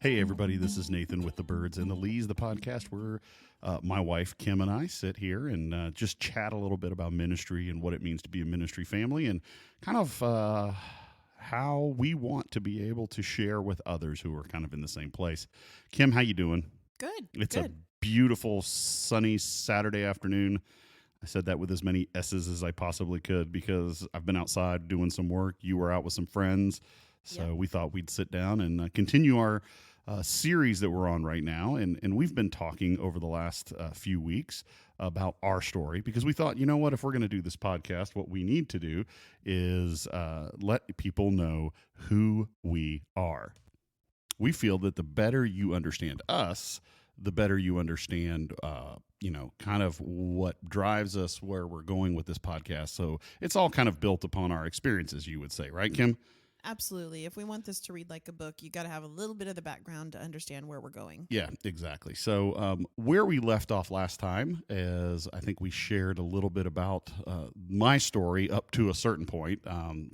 Hey, everybody, this is Nathan with the Birds and the Lees, the podcast where my wife, Kim, and I sit here and just chat a little bit about ministry and what it means to be a ministry family and kind of how we want to be able to share with others who are kind of in the same place. Kim, how you doing? Good. It's good. a beautiful, sunny Saturday afternoon. I said that with as many S's as I possibly could because I've been outside doing some work. You were out with some friends. So we thought we'd sit down and continue our series that we're on right now. And we've been talking over the last few weeks about our story because we thought, you know what, if we're going to do this podcast, what we need to do is let people know who we are. We feel that the better you understand us, the better you understand, kind of what drives us, where we're going with this podcast. So it's all kind of built upon our experiences, you would say, right, Kim? Absolutely. If we want this to read like a book, you got to have a little bit of the background to understand where we're going. Yeah, exactly. So where we left off last time is I think we shared a little bit about my story up to a certain point.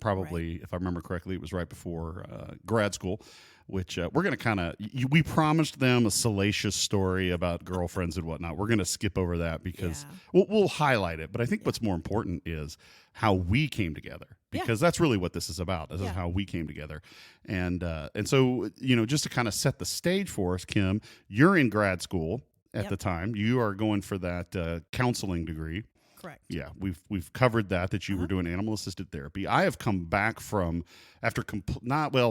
Probably, if I remember correctly, it was right before grad school, which we're going to kind of, we promised them a salacious story about girlfriends and whatnot. We're going to skip over that because we'll highlight it. But I think what's more important is how we came together. Because that's really what this is about, is how we came together. And so, just to kind of set the stage for us, Kim, you're in grad school at the time. You are going for that counseling degree. Correct. Yeah, we've covered that you were doing animal-assisted therapy. I have come back from, after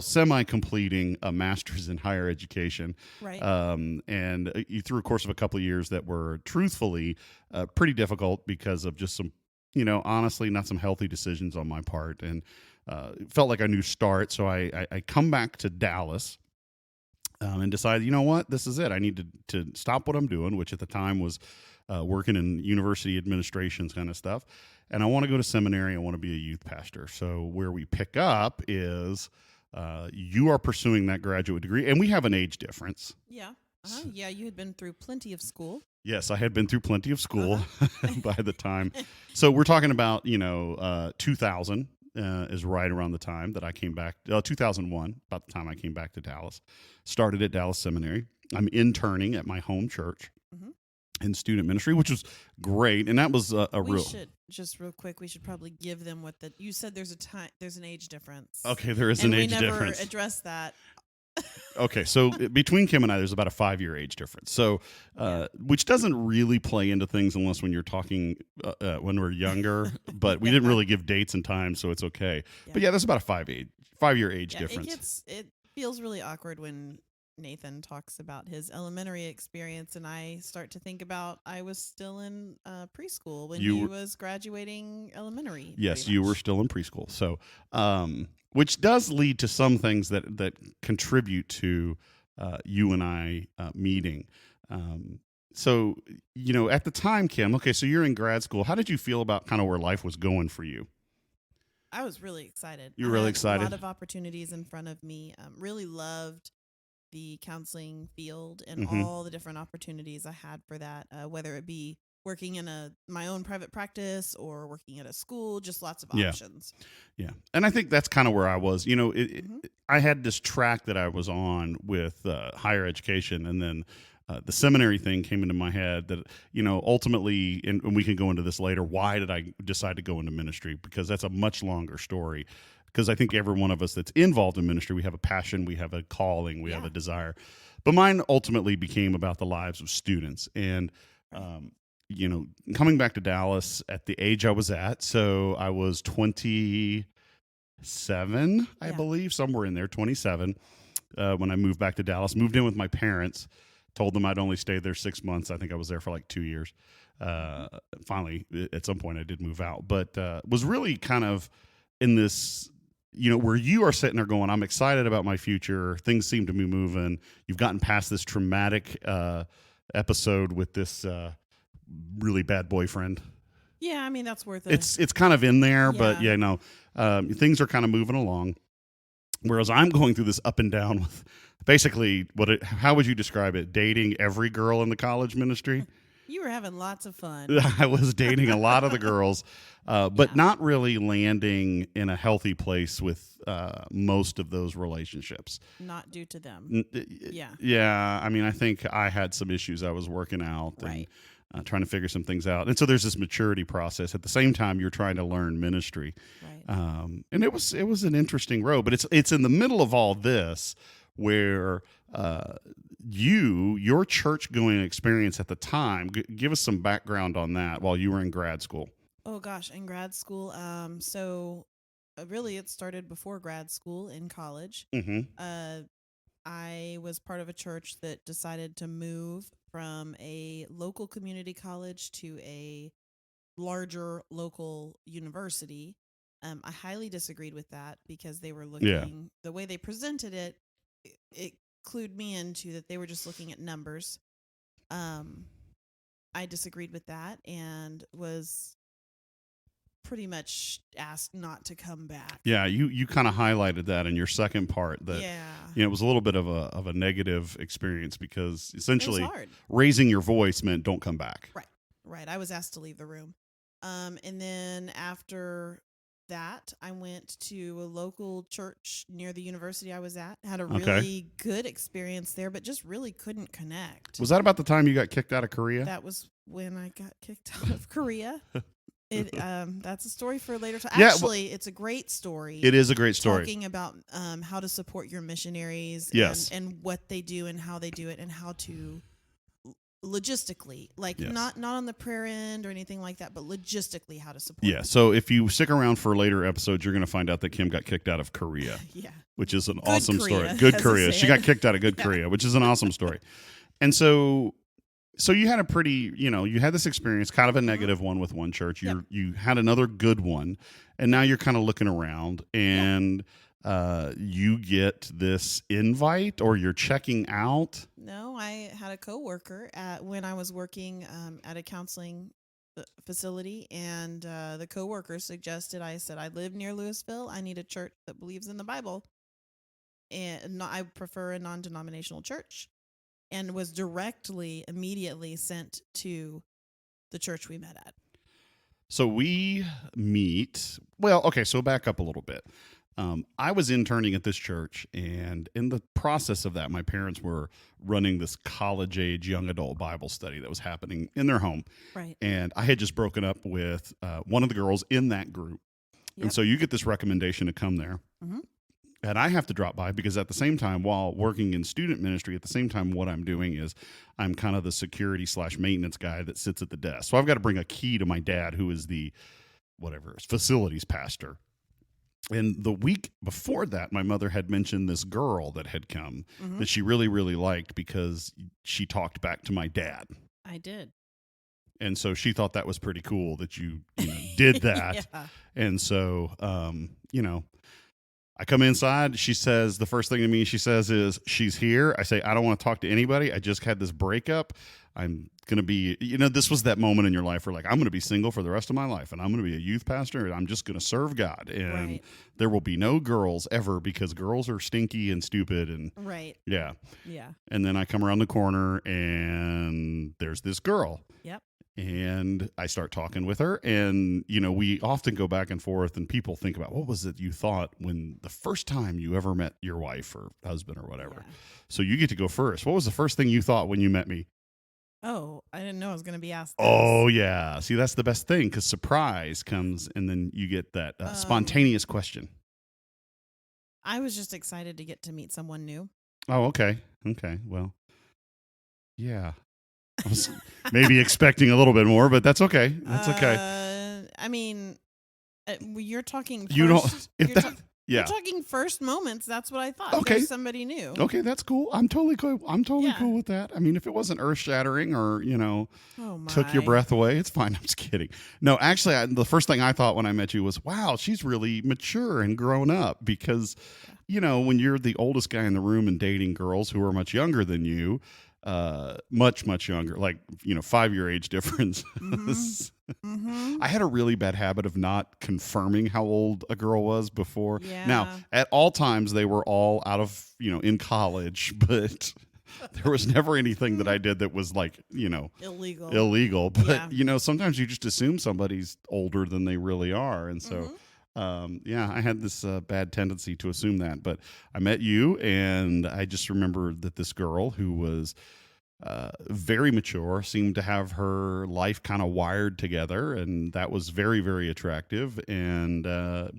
semi-completing a master's in higher education. Right. And through a course of a couple of years that were truthfully pretty difficult because of just some, honestly, not some healthy decisions on my part, and it felt like a new start. So I come back to Dallas and decided, you know what, this is it. I need to stop what I'm doing, which at the time was working in university administrations kind of stuff. And I want to go to seminary. I want to be a youth pastor. So where we pick up is you are pursuing that graduate degree, and we have an age difference. Yeah. Yeah, you had been through plenty of school. Yes, I had been through plenty of school by the time. So we're talking about, 2000 is right around the time that I came back. 2001, about the time I came back to Dallas. Started at Dallas Seminary. I'm interning at my home church in student ministry, which was great. And that was real quick, we should probably give them you said there's an age difference. Okay, there is an age difference. We never addressed that. Okay, so between Kim and I, there's about a 5-year age difference. So, which doesn't really play into things unless when you're talking when we're younger. But we didn't really give dates and times, so it's okay. Yeah. But there's about a 5-year age difference. It feels really awkward when Nathan talks about his elementary experience, and I start to think about I was still in preschool when he was graduating elementary. Yes, you were still in preschool. So. Which does lead to some things that contribute to you and I meeting. So, at the time, Kim, okay, so you're in grad school. How did you feel about kind of where life was going for you? I was really excited. You were really excited? A lot of opportunities in front of me. Really loved the counseling field and all the different opportunities I had for that, whether it be working in my own private practice or working at a school, just lots of options. Yeah. And I think that's kind of where I was. I had this track that I was on with higher education, and then the seminary thing came into my head that, ultimately, and we can go into this later, why did I decide to go into ministry? Because that's a much longer story. Because I think every one of us that's involved in ministry, we have a passion, we have a calling, we have a desire. But mine ultimately became about the lives of students. And, coming back to Dallas at the age I was at, so I was 27, I believe, somewhere in there, 27, when I moved back to Dallas. Moved in with my parents, told them I'd only stay there 6 months. I think I was there for like 2 years. Finally, at some point, I did move out, but was really kind of in this, where you are sitting there going, I'm excited about my future. Things seem to be moving. You've gotten past this traumatic episode with this really bad boyfriend. Yeah, I mean, that's worth it. It's kind of in there, but things are kind of moving along. Whereas I'm going through this up and down with basically how would you describe it? Dating every girl in the college ministry. You were having lots of fun. I was dating a lot of the girls, but Yeah. not really landing in a healthy place with most of those relationships. Not due to them. Yeah. Yeah. I mean, I think I had some issues I was working out and Right. trying to figure some things out. And so there's this maturity process. At the same time, you're trying to learn ministry. Right. And it was an interesting road, but it's in the middle of all this where your church going experience at the time. Give us some background on that while you were in grad school. Oh gosh, in grad school. So really, it started before grad school in college. Mm-hmm. I was part of a church that decided to move from a local community college to a larger local university. I highly disagreed with that because they were Yeah. looking the way they presented it. It clued me into that they were just looking at numbers. Um, I disagreed with that and was pretty much asked not to come back. Yeah, you kind of highlighted that in your second part that Yeah. it was a little bit of a negative experience because It was essentially hard. raising your voice meant don't come back. Right. I was asked to leave the room. And then after that, I went to a local church near the university I was at. Had a Okay. really good experience there, but just really couldn't connect. Was that about the time you got kicked out of Korea? That was when I got kicked out of Korea. That's a story for a later time. Yeah, Actually, it's a great story. It is a great story. Talking about how to support your missionaries Yes. and what they do and how they do it and how to logistically, like Yes. not on the prayer end or anything like that, but logistically how to support Yeah, them. so if you stick around for later episodes, you're going to find out that Kim got kicked out of Korea, Yeah. which is an Good awesome Korea, story. Good as they Korea. say She it. got kicked out of good Yeah. Korea, which is an awesome story. And so you had a pretty, you had this experience, kind of a negative one with one church. You had another good one, and now you're kind of looking around, and you get this invite, or you're checking out. No, I had a coworker when I was working at a counseling facility, and the coworker suggested. I said, I live near Louisville. I need a church that believes in the Bible, and I prefer a non-denominational church. And was immediately sent to the church we met at. So we meet. Well, okay, so back up a little bit. I was interning at this church, and in the process of that, my parents were running this college-age young adult Bible study that was happening in their home. Right. And I had just broken up with one of the girls in that group. Yep. And so you get this recommendation to come there. Mm-hmm. And I have to drop by because at the same time, while working in student ministry, at the same time, what I'm doing is I'm kind of the security / maintenance guy that sits at the desk. So I've got to bring a key to my dad, who is the facilities pastor. And the week before that, my mother had mentioned this girl that had come Mm-hmm. that she really, really liked because she talked back to my dad. I did. And so she thought that was pretty cool that you did that. Yeah. And so, I come inside. She says, the first thing to me she says is, she's here. I say, I don't want to talk to anybody. I just had this breakup. I'm going to be, this was that moment in your life where like, I'm going to be single for the rest of my life, and I'm going to be a youth pastor, and I'm just going to serve God. And Right. there will be no girls ever because girls are stinky and stupid. And Right. yeah. Yeah. And then I come around the corner and there's this girl. Yep. And I start talking with her, and we often go back and forth, and people think about, what was it you thought when the first time you ever met your wife or husband or whatever. Yeah. So you get to go first. What was the first thing you thought when you met me? Oh, I didn't know I was going to be asked this. Oh yeah, see, that's the best thing, because surprise comes, and then you get that spontaneous question. I was just excited to get to meet someone new. Oh, okay, well, yeah. I was maybe expecting a little bit more, but that's okay. That's okay. I mean, you're talking first. You don't. If you're that, yeah. You're talking first moments. That's what I thought. Okay. There's somebody new. Okay, that's cool. I'm totally cool. Yeah. Cool with that. I mean, if it wasn't earth shattering or Oh my. took your breath away, it's fine. I'm just kidding. No, actually, the first thing I thought when I met you was, wow, she's really mature and grown up, because when you're the oldest guy in the room and dating girls who are much younger than you, much younger, like 5-year age difference. Mm-hmm. I had a really bad habit of not confirming how old a girl was before. Yeah. Now, at all times they were all out of in college, but There was never anything that I did that was like, Illegal. illegal. But, Yeah. sometimes you just assume somebody's older than they really are. And so, Hmm. yeah, I had this bad tendency to assume that. But I met you, and I just remember that this girl who was very mature seemed to have her life kind of wired together, and that was very, very attractive. And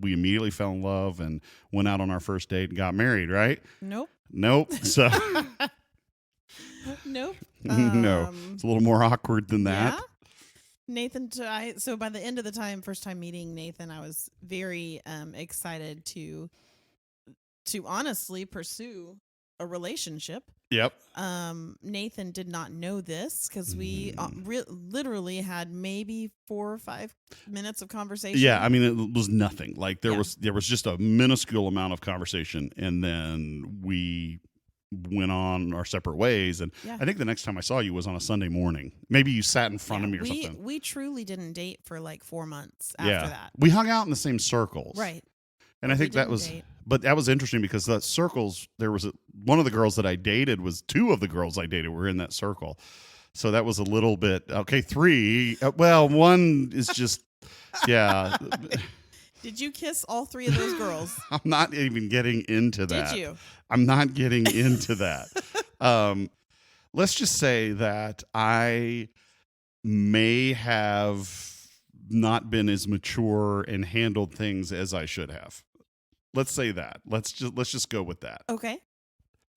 we immediately fell in love and went out on our first date and got married, right? Nope. Nope. So, Nope. no, it's a little more awkward than Yeah. that. So by the end of the first time meeting Nathan, I was very excited to honestly pursue a relationship. Yep. Nathan did not know this because we literally had maybe 4 or 5 minutes of conversation. Yeah, I mean, it was nothing. Like Yeah. there was just a minuscule amount of conversation, and then we went on our separate ways. And Yeah. I think the next time I saw you was on a Sunday morning. Maybe you sat in front of me or something. We truly didn't date for like 4 months Yeah, after that. we hung out in the same circles, Right. and I think that didn't was. date. But that was interesting because the circles. There was one of the girls that I dated was two of the girls I dated were in that circle. So that was a little bit okay. 3. Well, one is just yeah. Did you kiss all 3 of those girls? I'm not even getting into that. Did you? I'm not getting into that. Let's just say that I may have not been as mature and handled things as I should have. Let's say that. Let's just go with that. Okay.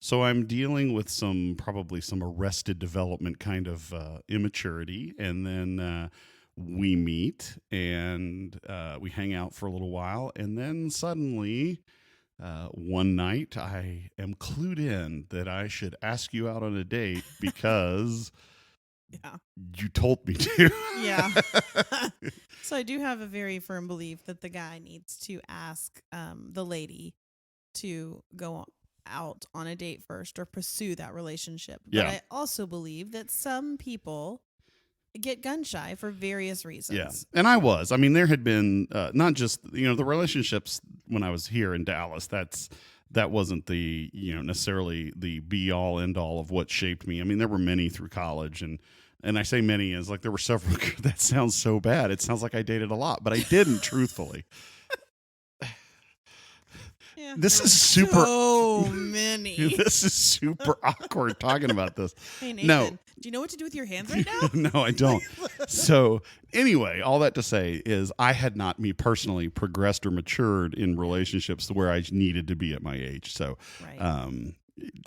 So I'm dealing with probably some arrested development kind of immaturity, and then we meet and we hang out for a little while, and then suddenly one night I am clued in that I should ask you out on a date because Yeah. you told me to. Yeah. So I do have a very firm belief that the guy needs to ask the lady to go out on a date first or pursue that relationship. But Yeah. I also believe that some people get gun shy for various reasons. Yeah, and I was. I mean, there had been not just the relationships when I was here in Dallas. That wasn't the necessarily the be all end all of what shaped me. I mean, there were many through college, and I say many as like there were several. That sounds so bad. It sounds like I dated a lot, but I didn't. Truthfully, Yeah. this There is were super. So many. This is super awkward talking about this. Hey, Nathan, No. do you know what to do with your hands right now? No, I don't. So anyway, all that to say is I had not, me personally, progressed or matured in relationships to where I needed to be at my age. So Right.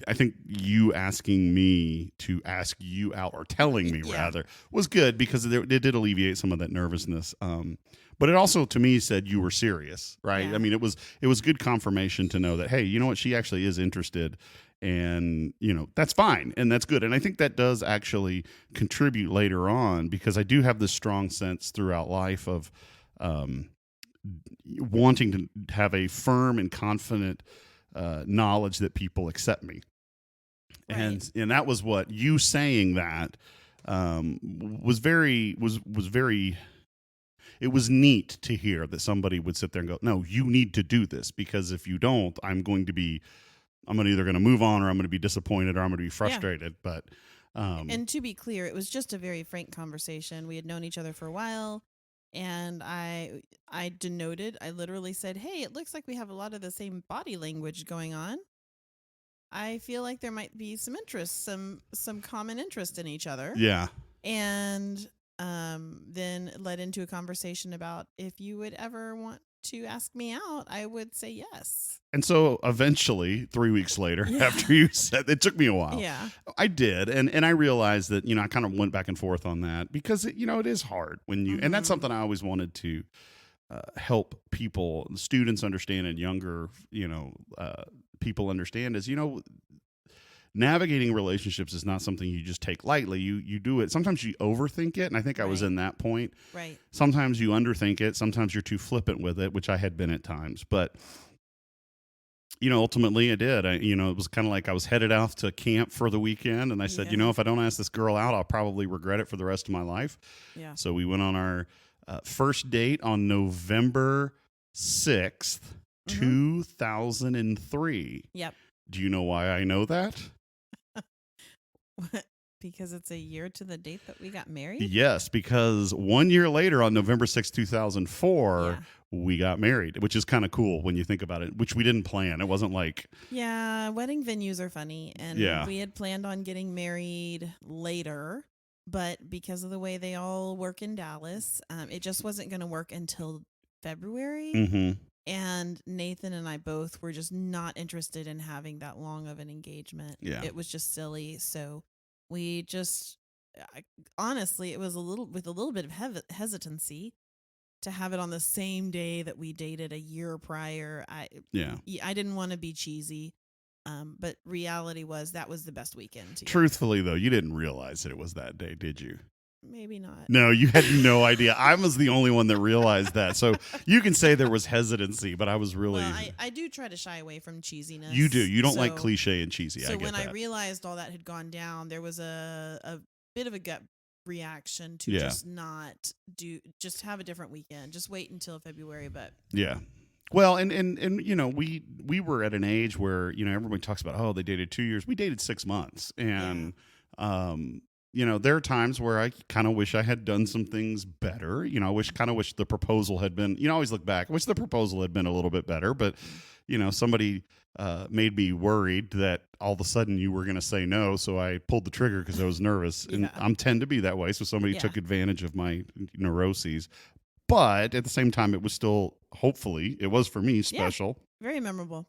I think you asking me to ask you out, or telling me Yeah. rather, was good because it did alleviate some of that nervousness. But it also, to me, said you were serious, right? Yeah. I mean, it was good confirmation to know that, hey, you know what, she actually is interested, and that's fine and that's good. And I think that does actually contribute later on, because I do have this strong sense throughout life of wanting to have a firm and confident knowledge that people accept me. Right. And that was what you saying that was very. It was neat to hear that somebody would sit there and go, no, you need to do this, because if you don't, I'm either going to move on, or I'm going to be disappointed, or I'm going to be frustrated. But And to be clear, it was just a very frank conversation. We had known each other for a while, and I literally said, "Hey, it looks like we have a lot of the same body language going on. I feel like there might be some interest, some common interest in each other." yeah. And then led into a conversation about if you would ever want to ask me out, I would say yes. And so eventually, 3 weeks later, Yeah. after you said, it took me a while. Yeah. I did, and I realized that I kind of went back and forth on that, because it is hard when you, and that's Mhm. something I always wanted to help people, students understand, and younger people understand, is navigating relationships is not something you just take lightly. You do it. Sometimes you overthink it, and I think I was Right. in that point. Right. Sometimes you underthink it. Sometimes you're too flippant with it, which I had been at times, but. Ultimately I did. It was kind of like I was headed out to camp for the weekend, and I said, Yeah. if I don't ask this girl out, I'll probably regret it for the rest of my life. Yeah. So we went on our first date on November 6th, Mhm. 2003. Yep. Do you know why I know that? Because it's a year to the date that we got married? Yes, because 1 year later, on November 6th, 2004, Yeah. we got married, which is kind of cool when you think about it, which we didn't plan. It wasn't like, Yeah, wedding venues are funny. And yeah. we had planned on getting married later, but because of the way they all work in Dallas, it just wasn't going to work until February. Hmm. And Nathan and I both were just not interested in having that long of an engagement. Yeah. It was just silly. So we just, honestly, it was with a little bit of hesitancy to have it on the same day that we dated a year prior. Yeah. I didn't want to be cheesy, but reality was that was the best weekend together. Truthfully, though, you didn't realize that it was that day, did you? Maybe not. No, you had no idea. I was the only one that realized that. So you can say there was hesitancy, but I was really. Well, I do try to shy away from cheesiness. You do. You don't like So- cliche and cheesy. So I get when that. I realized all that had gone down, there was a bit of a gut reaction to Yeah. just not just have a different weekend. Just wait until February. But Yeah. Well, and you know, we were at an age where, you know, everybody talks about, oh, they dated 2 years. We dated 6 months. And you know, there are times where I kind of wish I had done some things better. You know, I wish the proposal had been, you know, I always look back, I wish the proposal had been a little bit better, but you know, somebody made me worried that all of a sudden you were going to say no. So I pulled the trigger because I was nervous. And Yeah. I'm tend to be that way. So somebody Yeah. took advantage of my neuroses. But at the same time, it was still, hopefully, it was for me special. very memorable.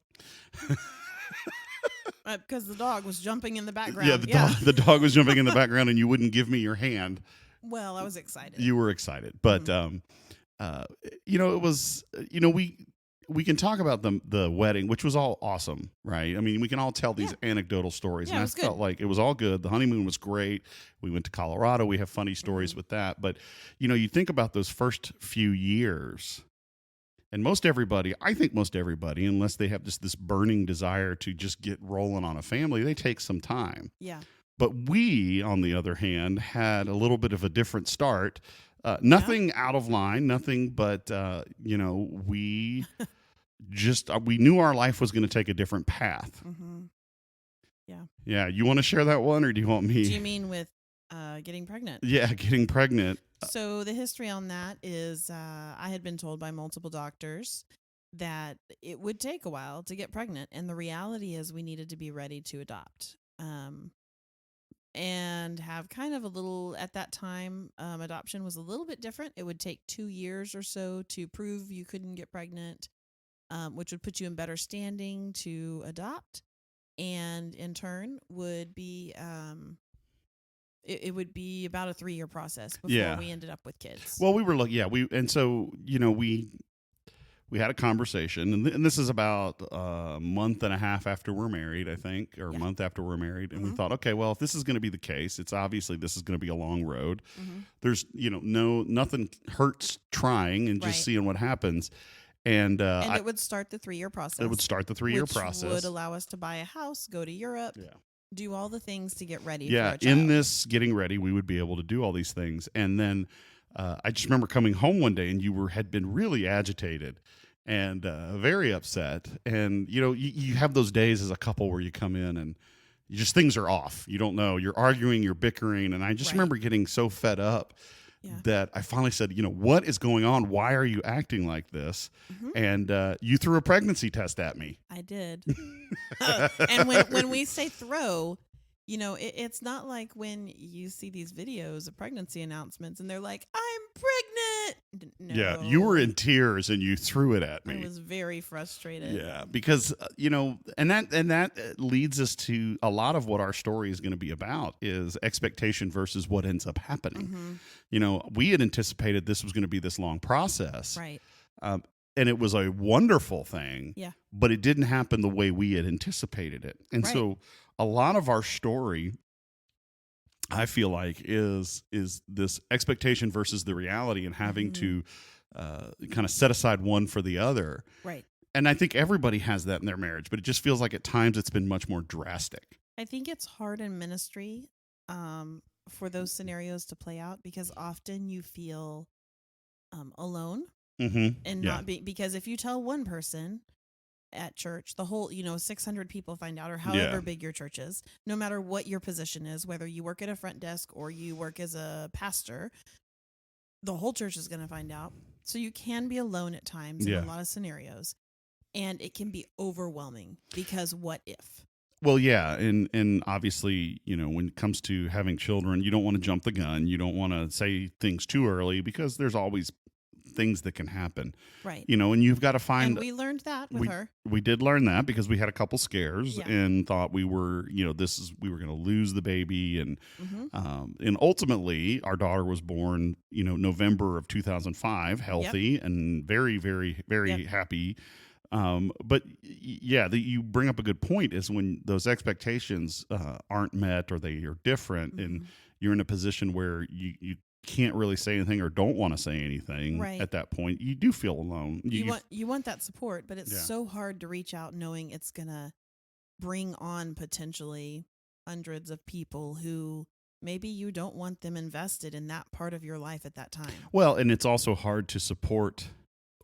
Because the dog was jumping in the background. Yeah, the dog was jumping in the background and you wouldn't give me your hand. Well, I was excited. You were excited. But, you know, it was, you know, we can talk about the wedding, which was all awesome, right? I mean, we can all tell these anecdotal stories. Yeah, And it I was good. felt like it was all good. The honeymoon was great. We went to Colorado. We have funny stories with that. But, you know, you think about those first few years. And I think most everybody, unless they have just this burning desire to just get rolling on a family, they take some time. Yeah. But we, on the other hand, had a little bit of a different start. Nothing out of line, nothing but, you know, we we knew our life was going to take a different path. Mm-hmm. Yeah. Yeah. You want to share that one, or do you want me? Do you mean with getting pregnant? Yeah, getting pregnant. So the history on that is I had been told by multiple doctors that it would take a while to get pregnant. And the reality is we needed to be ready to adopt. And have kind of a little, at that time, adoption was a little bit different. It would take 2 years or so to prove you couldn't get pregnant, which would put you in better standing to adopt. And in turn would be, it would be about a 3-year process before we ended up with kids. Well, we were like, and so, you know, we had a conversation, and this is about a month and a half after we're married, I think, or a month after we're married. And we thought, okay, well, if this is going to be the case, it's obviously this is going to be a long road. There's, you know, nothing hurts trying and just seeing what happens. And it would start the 3-year process. It would start the 3-year process. Which would allow us to buy a house, go to Europe, do all the things to get ready yeah, for a child. In this getting ready, we would be able to do all these things. And then I just remember coming home one day and you had been really agitated and very upset. And, you know, you have those days as a couple where you come in and things are off. You don't know. You're arguing, you're bickering. And I just remember getting so fed up that I finally said, you know, what is going on? Why are you acting like this? And you threw a pregnancy test at me. I did. And when we say throw, you know, it's not like when you see these videos of pregnancy announcements and they're like, I'm pregnant. No. Yeah, you were in tears and you threw it at me. I was very frustrated. Yeah, because you know, and that leads us to a lot of what our story is going to be about is expectation versus what ends up happening. You know, we had anticipated this was going to be this long process, right? And it was a wonderful thing, but it didn't happen the way we had anticipated it. And so a lot of our story, I feel like, is this expectation versus the reality and having to kind of set aside one for the other. Right. And I think everybody has that in their marriage, but it just feels like at times it's been much more drastic. I think it's hard in ministry for those scenarios to play out because often you feel alone. And not because if you tell one person, at church, the whole, 600 people find out, or Yeah. however big your church is, no matter what your position is, whether you work at a front desk or you work as a pastor, the whole church is going to find out. So you can be alone at times in a Yeah. lot of scenarios, and it can be overwhelming because what if? Well, yeah, and obviously, when it comes to having children, you don't want to jump the gun. You don't want to say things too early because there's always things that can happen. Right. And you've got to And find. we learned that with we her. we did learn that because we had a couple scares Yeah. and thought we were, we were going to lose the baby, and Mm-hmm. and ultimately our daughter was born, November of 2005, healthy and very, very, very Yep. happy. But yeah, you bring up a good point, is when those expectations aren't met or they are different, and Mm-hmm. you're in a position where you can't really say anything or don't want to say anything. Right. At that point, you do feel alone. You want that support, but it's Yeah. so hard to reach out knowing it's going to bring on potentially hundreds of people who maybe you don't want them invested in that part of your life at that time. Well, and it's also hard to support,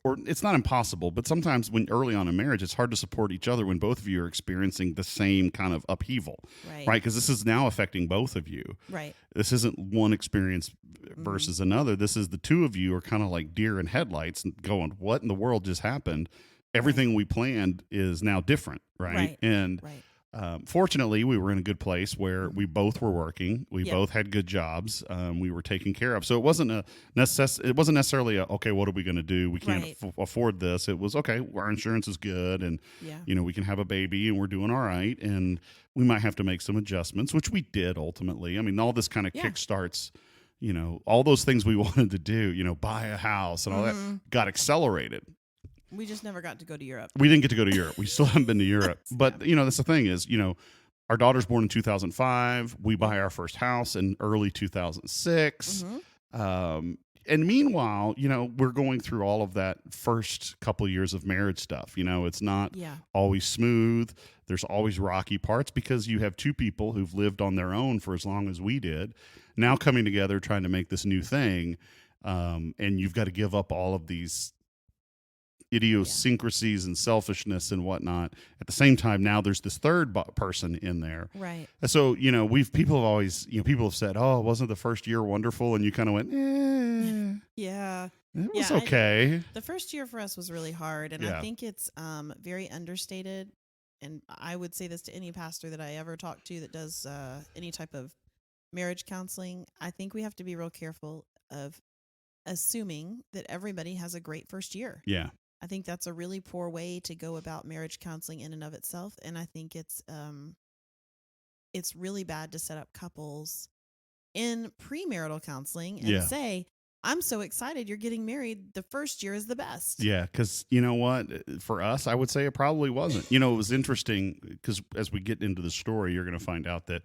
or it's not impossible, but sometimes when early on in marriage, it's hard to support each other when both of you are experiencing the same kind of upheaval, Right. right? Because this is now affecting both of you. Right. This isn't one experience versus another. This is the two of you are kind of like deer in headlights and going, what in the world just happened? Everything we planned is now different, right? Right. And Right. fortunately, we were in a good place where we both were working. We Yep. both had good jobs. We were taken care of. So it wasn't it wasn't necessarily okay, what are we going to do? We can't Right. afford this. It was okay. Our insurance is good, and Yeah. we can have a baby, and we're doing all right. And we might have to make some adjustments, which we did ultimately. I mean, all this kind of Yeah. kickstarts. All those things we wanted to do. Buy a house and all Mhm. that got accelerated. We just never got to go to Europe. We didn't get to go to Europe. We still haven't been to Europe. But, Yeah. that's the thing is, our daughter's born in 2005. We buy our first house in early 2006. Mhm. And meanwhile, we're going through all of that first couple years of marriage stuff. It's not Yeah. always smooth. There's always rocky parts because you have two people who've lived on their own for as long as we did, now coming together trying to make this new thing. And you've got to give up all of these idiosyncrasies and selfishness and whatnot. At the same time, now there's this third person in there. Right. And so, people have always, people have said, oh, wasn't the first year wonderful? And you kind of went, Yeah. it was Yeah, okay. The first year for us was really hard, and Yeah. I think it's very understated. And I would say this to any pastor that I ever talk to that does any type of marriage counseling. I think we have to be real careful of assuming that everybody has a great first year. Yeah. I think that's a really poor way to go about marriage counseling in and of itself, and I think it's really bad to set up couples in premarital counseling and Yeah. say, I'm so excited you're getting married. The first year is the best. Yeah, because you know what? For us, I would say it probably wasn't. It was interesting because as we get into the story, you're going to find out that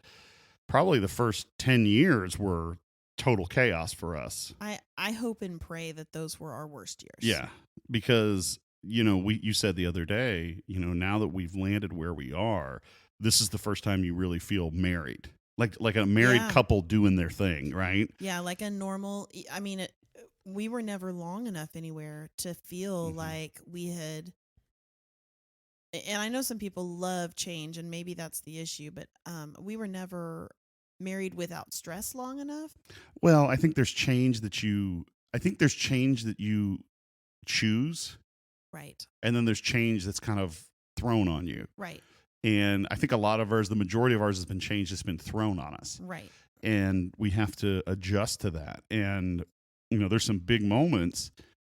probably the first 10 years were total chaos for us. I hope and pray that those were our worst years. Yeah, because you said the other day, now that we've landed where we are, this is the first time you really feel married, like a married Yeah. couple doing their thing, right? Yeah, like a normal. I mean, we were never long enough anywhere to feel like we had. And I know some people love change, and maybe that's the issue, but we were never married without stress long enough. Well, I think there's change that you choose, Right. and then there's change that's kind of thrown on you. Right. And I think a lot of ours, the majority of ours has been change that's been thrown on us. Right. And we have to adjust to that. And, there's some big moments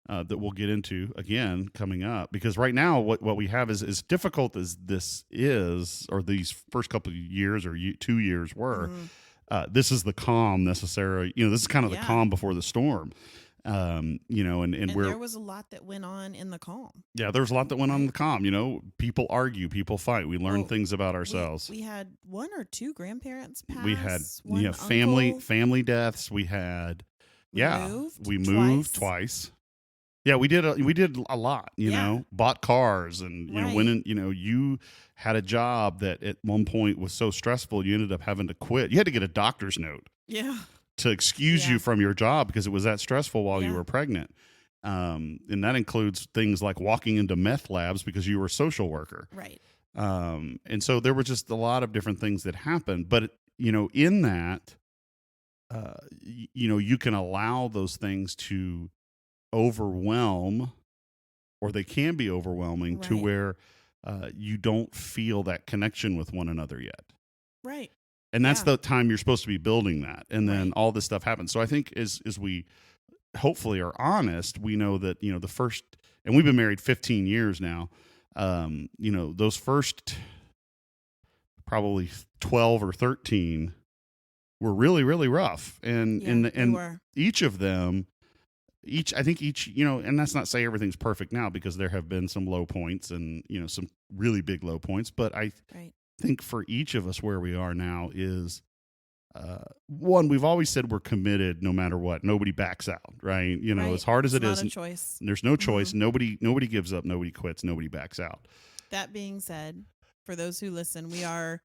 that we'll get into again coming up, because right now what we have is as difficult as this is, or these first couple of years or 2 years were, this is the calm necessary. This is kind of the Yeah. calm before the storm. And we're, there was a lot that went on in the calm. yeah, there's a lot that went on in the calm. People argue, people fight. We learn things about ourselves. We had one or two grandparents pass. We had one family uncle. deaths. We had we moved moved twice. twice. Yeah, we did a lot. Yeah. Bought cars, and Right. went in. You had a job that at one point was so stressful you ended up having to quit. You had to get a doctor's note Yeah. to excuse Yeah. you from your job because it was that stressful while you Yeah. were pregnant. And that includes things like walking into meth labs because you were a social worker. Right. And so there were just a lot of different things that happened. But, in that, you can allow those things to overwhelm, or they can be overwhelming to Right. where you don't feel that connection with one another yet. Right. And that's Yeah. the time you're supposed to be building that. And then Right. all this stuff happens. So I think as we hopefully are honest, we know that, the first, and we've been married 15 years now. Those first probably 12 or 13 were really, really rough. And, Yeah, they and were. each of them, I think each, and that's not to say everything's perfect now, because there have been some low points and, some really big low points. But I Right. think for each of us where we are now is, one, we've always said we're committed no matter what. Nobody backs out, right? Right. As hard as It's it not is, a choice. there's no choice. Mhm. Nobody gives up. Nobody quits. Nobody backs out. That being said, for those who listen, we are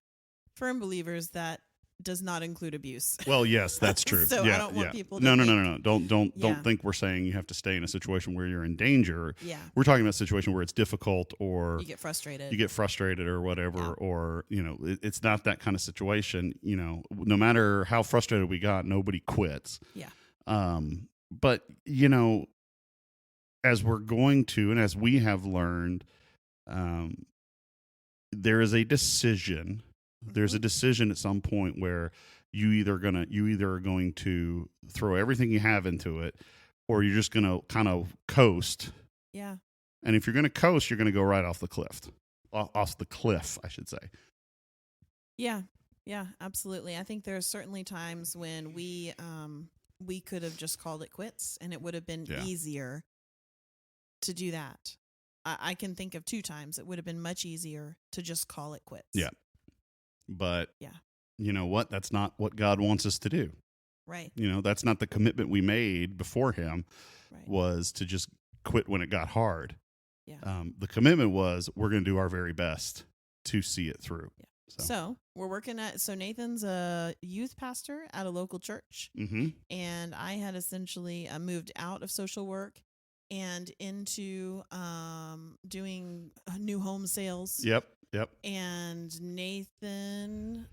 firm believers that does not include abuse. Well, yes, that's true. So yeah, I don't want yeah. people to No. think, Don't Yeah. think we're saying you have to stay in a situation where you're in danger. yeah, We're talking about a situation where it's difficult, or you get frustrated. you get frustrated or whatever, Yeah. or it's not that kind of situation. No matter how frustrated we got, nobody quits. Yeah. But as we're going to, and as we have learned, there is a decision. There's a decision at some point where you either are going to throw everything you have into it, or you're just going to kind of coast. Yeah. And if you're going to coast, you're going to go right off the cliff. Off the cliff, I should say. Yeah. Yeah, absolutely. I think there's certainly times when we could have just called it quits, and it would have been Yeah. easier to do that. I can think of 2 times it would have been much easier to just call it quits. Yeah. But Yeah. you know what? That's not what God wants us to do. Right. That's not the commitment we made before Him, Right. was to just quit when it got hard. Yeah. The commitment was, we're going to do our very best to see it through. Yeah. So we're working so Nathan's a youth pastor at a local church, Mm-hmm. and I had essentially moved out of social work and into doing new home sales. Yep. And Nathan,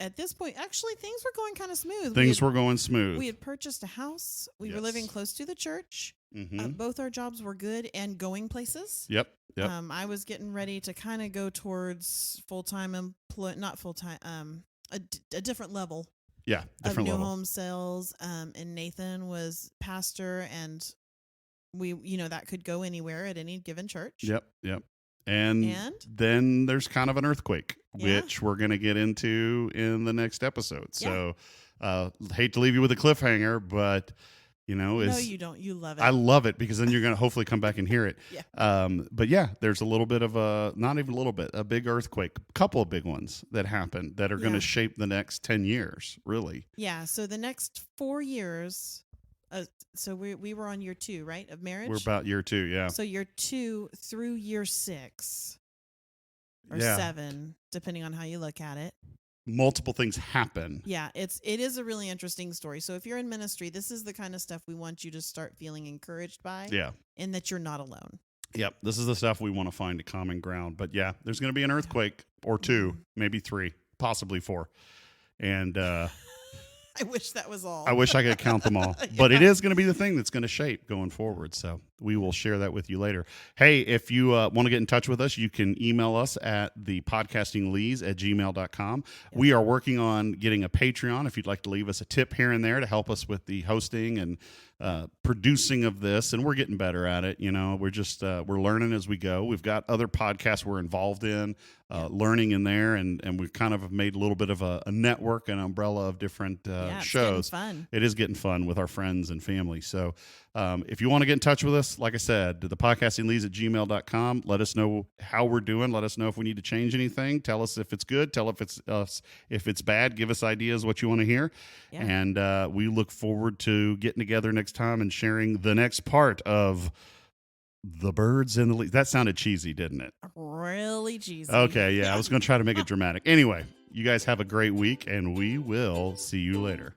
at this point, actually things were going kind of smooth. Things were going smooth. We had purchased a house. We were Yes. living close to the church. Mm-hmm. Both our jobs were good and going places. Yep. I was getting ready to kind of go towards full-time not full-time, a different level Yeah. Different of new level. home sales. And Nathan was pastor, and we, that could go anywhere at any given church. Yep. And then there's kind of an earthquake, Yeah. which we're going to get into in the next episode. So hate to leave you with a cliffhanger, but No, you don't. You love it. I love it, because then you're going to hopefully come back and hear it. Yeah. But yeah, there's a little bit of not even a little bit, a big earthquake, a couple of big ones that happened that are going to shape the next 10 years, really. Yeah. So the next 4 years, so we were on year 2, right, of marriage? We're about year 2, yeah. So year 2 through year 6 or Yeah. 7, depending on how you look at it. Multiple things happen. Yeah, it is a really interesting story. So if you're in ministry, this is the kind of stuff we want you to start feeling encouraged by. Yeah. And that you're not alone. Yep. This is the stuff we want to find a common ground. But yeah, there's going to be an earthquake or 2, maybe 3, possibly 4. And I wish that was all. I wish I could count them all. But it is going to be the thing that's going to shape going forward. So we will share that with you later. Hey, if you want to get in touch with us, you can email us at thepodcastinglees@gmail.com. Yep. We are working on getting a Patreon. If you'd like to leave us a tip here and there to help us with the hosting and producing of this, and we're getting better at it. We're just we're learning as we go. We've got other podcasts we're involved in, learning in there, and we've kind of made a little bit of a network, an umbrella of different it's shows. getting fun. It is getting fun with our friends and family. So if you want to get in touch with us, like I said, to the podcastingleads@gmail.com. Let us know how we're doing. Let us know if we need to change anything. Tell us if it's good. Tell us if it's bad. Give us ideas what you want to hear. Yeah. And we look forward to getting together next time and sharing the next part of The Birds in the Leaves. That sounded cheesy, didn't it? Really cheesy. Okay, yeah. I was going to try to make it dramatic. Anyway, you guys have a great week, and we will see you later.